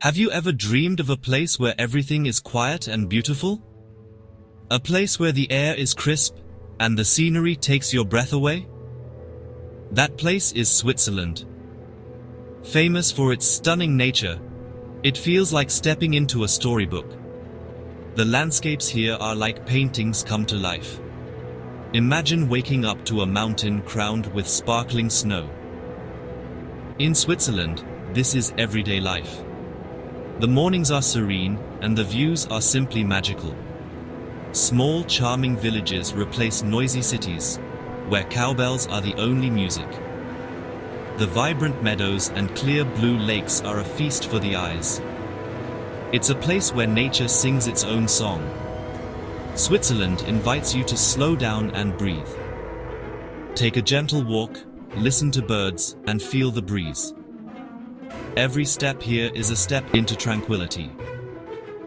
Have you ever dreamed of a place where everything is quiet and beautiful? A place where the air is crisp and the scenery takes your breath away? That place is Switzerland. Famous for its stunning nature, it feels like stepping into a storybook. The landscapes here are like paintings come to life. Imagine waking up to a mountain crowned with sparkling snow. In Switzerland, this is everyday life. The mornings are serene and the views are simply magical. Small, charming villages replace noisy cities, where cowbells are the only music. The vibrant meadows and clear blue lakes are a feast for the eyes. It's a place where nature sings its own song. Switzerland invites you to slow down and breathe. Take a gentle walk, listen to birds, and feel the breeze. Every step here is a step into tranquility.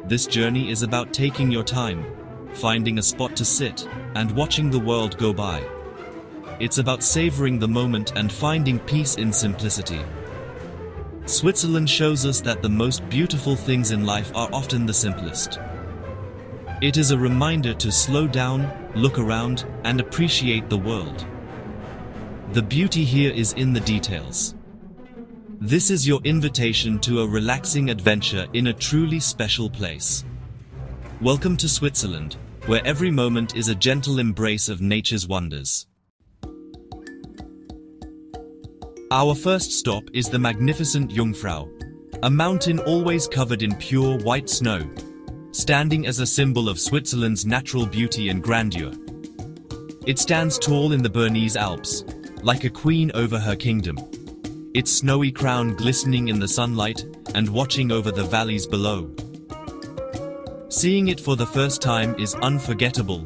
This journey is about taking your time, finding a spot to sit, and watching the world go by. It's about savoring the moment and finding peace in simplicity. Switzerland shows us that the most beautiful things in life are often the simplest. It is a reminder to slow down, look around, and appreciate the world. The beauty here is in the details. This is your invitation to a relaxing adventure in a truly special place. Welcome to Switzerland, where every moment is a gentle embrace of nature's wonders. Our first stop is the magnificent Jungfrau, a mountain always covered in pure white snow, standing as a symbol of Switzerland's natural beauty and grandeur. It stands tall in the Bernese Alps, like a queen over her kingdom, its snowy crown glistening in the sunlight and watching over the valleys below. Seeing it for the first time is unforgettable,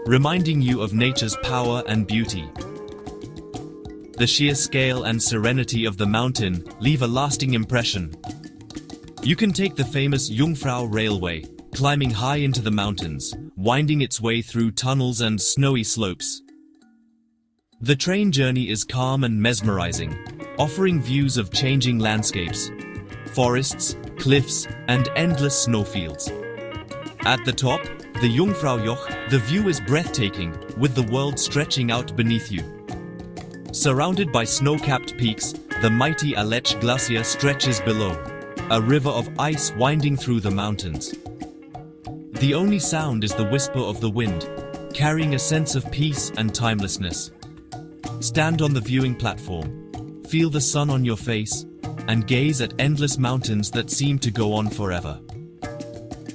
reminding you of nature's power and beauty. The sheer scale and serenity of the mountain leave a lasting impression. You can take the famous Jungfrau railway, climbing high into the mountains, winding its way through tunnels and snowy slopes. The train journey is calm and mesmerizing, offering views of changing landscapes, forests, cliffs, and endless snowfields. At the top, the Jungfraujoch, the view is breathtaking, with the world stretching out beneath you. Surrounded by snow-capped peaks, the mighty Aletsch Glacier stretches below, a river of ice winding through the mountains. The only sound is the whisper of the wind, carrying a sense of peace and timelessness. Stand on the viewing platform, feel the sun on your face, and gaze at endless mountains that seem to go on forever.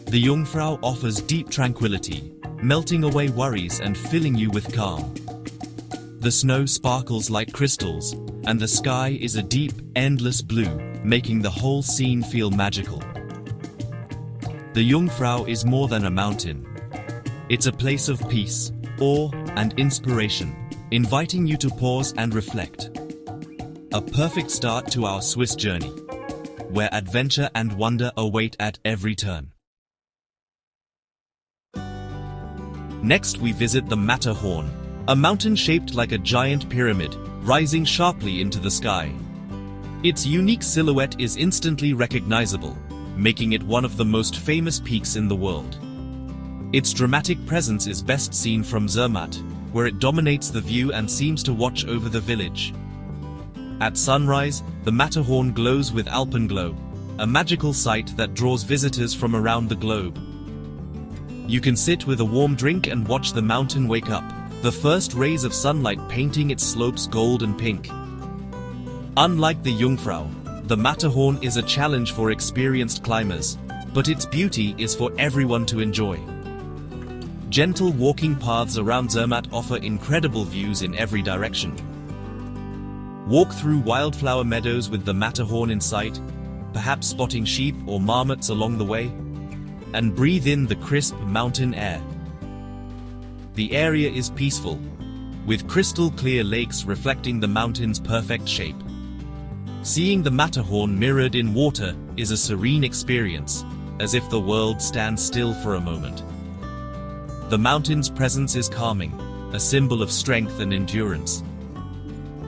The Jungfrau offers deep tranquility, melting away worries and filling you with calm. The snow sparkles like crystals, and the sky is a deep, endless blue, making the whole scene feel magical. The Jungfrau is more than a mountain. It's a place of peace, awe, and inspiration, inviting you to pause and reflect. A perfect start to our Swiss journey, where adventure and wonder await at every turn. Next we visit the Matterhorn, a mountain shaped like a giant pyramid, rising sharply into the sky. Its unique silhouette is instantly recognizable, making it one of the most famous peaks in the world. Its dramatic presence is best seen from Zermatt, where it dominates the view and seems to watch over the village. At sunrise, the Matterhorn glows with alpenglow, a magical sight that draws visitors from around the globe. You can sit with a warm drink and watch the mountain wake up, the first rays of sunlight painting its slopes gold and pink. Unlike the Jungfrau, the Matterhorn is a challenge for experienced climbers, but its beauty is for everyone to enjoy. Gentle walking paths around Zermatt offer incredible views in every direction. Walk through wildflower meadows with the Matterhorn in sight, perhaps spotting sheep or marmots along the way, and breathe in the crisp mountain air. The area is peaceful, with crystal-clear lakes reflecting the mountain's perfect shape. Seeing the Matterhorn mirrored in water is a serene experience, as if the world stands still for a moment. The mountain's presence is calming, a symbol of strength and endurance.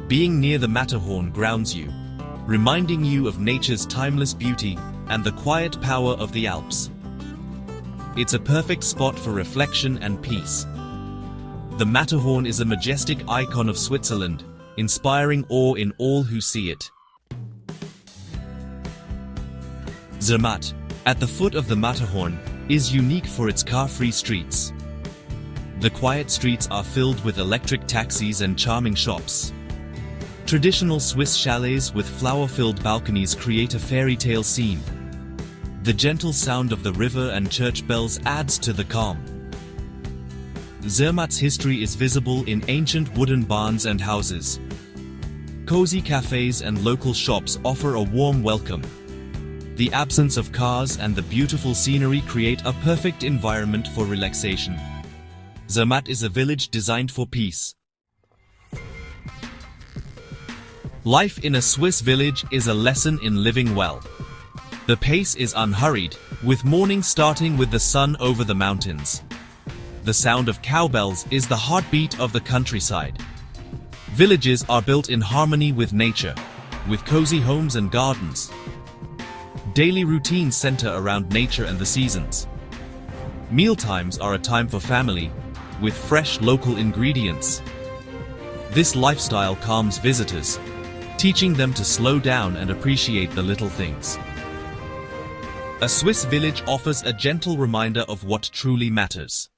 Being near the Matterhorn grounds you, reminding you of nature's timeless beauty and the quiet power of the Alps. It's a perfect spot for reflection and peace. The Matterhorn is a majestic icon of Switzerland, inspiring awe in all who see it. Zermatt, at the foot of the Matterhorn, is unique for its car-free streets. The quiet streets are filled with electric taxis and charming shops. Traditional Swiss chalets with flower-filled balconies create a fairy tale scene. The gentle sound of the river and church bells adds to the calm. Zermatt's history is visible in ancient wooden barns and houses. Cozy cafes and local shops offer a warm welcome. The absence of cars and the beautiful scenery create a perfect environment for relaxation. Zermatt is a village designed for peace. Life in a Swiss village is a lesson in living well. The pace is unhurried, with morning starting with the sun over the mountains. The sound of cowbells is the heartbeat of the countryside. Villages are built in harmony with nature, with cozy homes and gardens. Daily routines center around nature and the seasons. Mealtimes are a time for family, with fresh local ingredients. This lifestyle calms visitors, teaching them to slow down and appreciate the little things. A Swiss village offers a gentle reminder of what truly matters.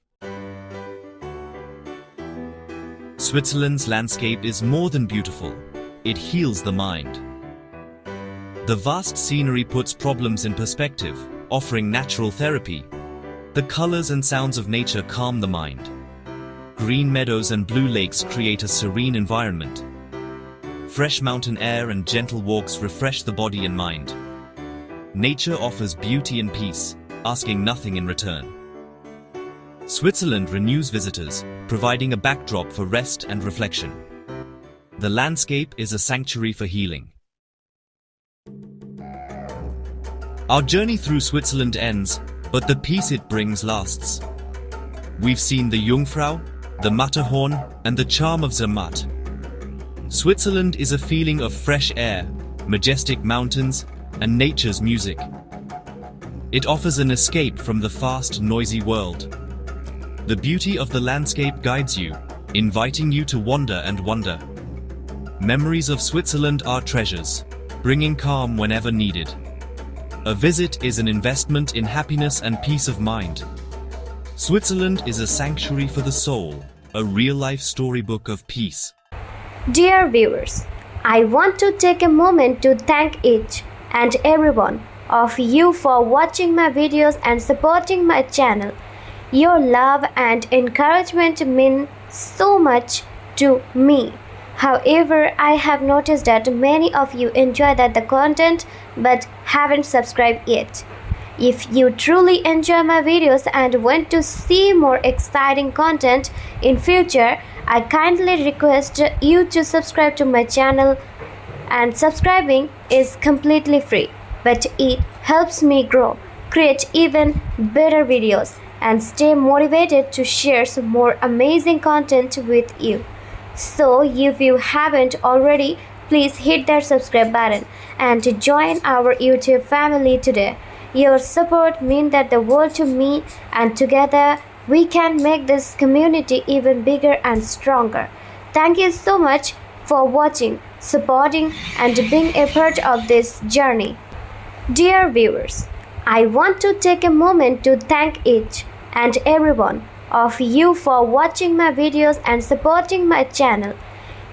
Switzerland's landscape is more than beautiful, it heals the mind. The vast scenery puts problems in perspective, offering natural therapy. The colors and sounds of nature calm the mind. Green meadows and blue lakes create a serene environment. Fresh mountain air and gentle walks refresh the body and mind. Nature offers beauty and peace, asking nothing in return. Switzerland renews visitors, providing a backdrop for rest and reflection. The landscape is a sanctuary for healing. Our journey through Switzerland ends, but the peace it brings lasts. We've seen the Jungfrau, the Matterhorn, and the charm of Zermatt. Switzerland is a feeling of fresh air, majestic mountains, and nature's music. It offers an escape from the fast, noisy world. The beauty of the landscape guides you, inviting you to wander and wonder. Memories of Switzerland are treasures, bringing calm whenever needed. A visit is an investment in happiness and peace of mind. Switzerland is a sanctuary for the soul, a real-life storybook of peace. Dear viewers, I want to take a moment to thank each and every one of you for watching my videos and supporting my channel. Your love and encouragement mean so much to me. However, I have noticed that many of you enjoy the content but haven't subscribed yet. If you truly enjoy my videos and want to see more exciting content in future, I kindly request you to subscribe to my channel, and subscribing is completely free, but it helps me grow, create even better videos, and stay motivated to share some more amazing content with you. So if you haven't already, please hit that subscribe button and join our YouTube family today. Your support means that the world to me, and together we can make this community even bigger and stronger. Thank you so much for watching, supporting, and being a part of this journey. Dear viewers, I want to take a moment to thank each and every one of you for watching my videos and supporting my channel.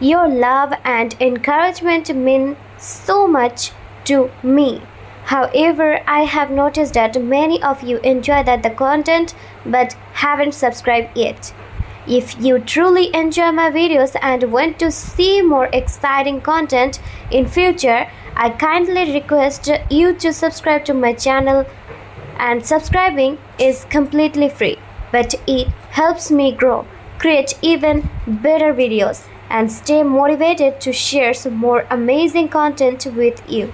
Your love and encouragement mean so much to me. However, I have noticed that many of you enjoy the content but haven't subscribed yet. If you truly enjoy my videos and want to see more exciting content in future, I kindly request you to subscribe to my channel, and subscribing is completely free, but it helps me grow, create even better videos, and stay motivated to share some more amazing content with you.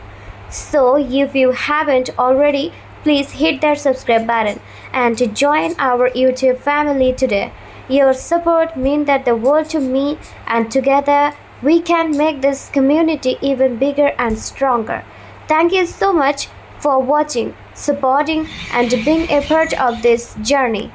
So if you haven't already, please hit that subscribe button and join our YouTube family today. Your support means that the world to me, and together we can make this community even bigger and stronger. Thank you so much for watching, supporting, and being a part of this journey.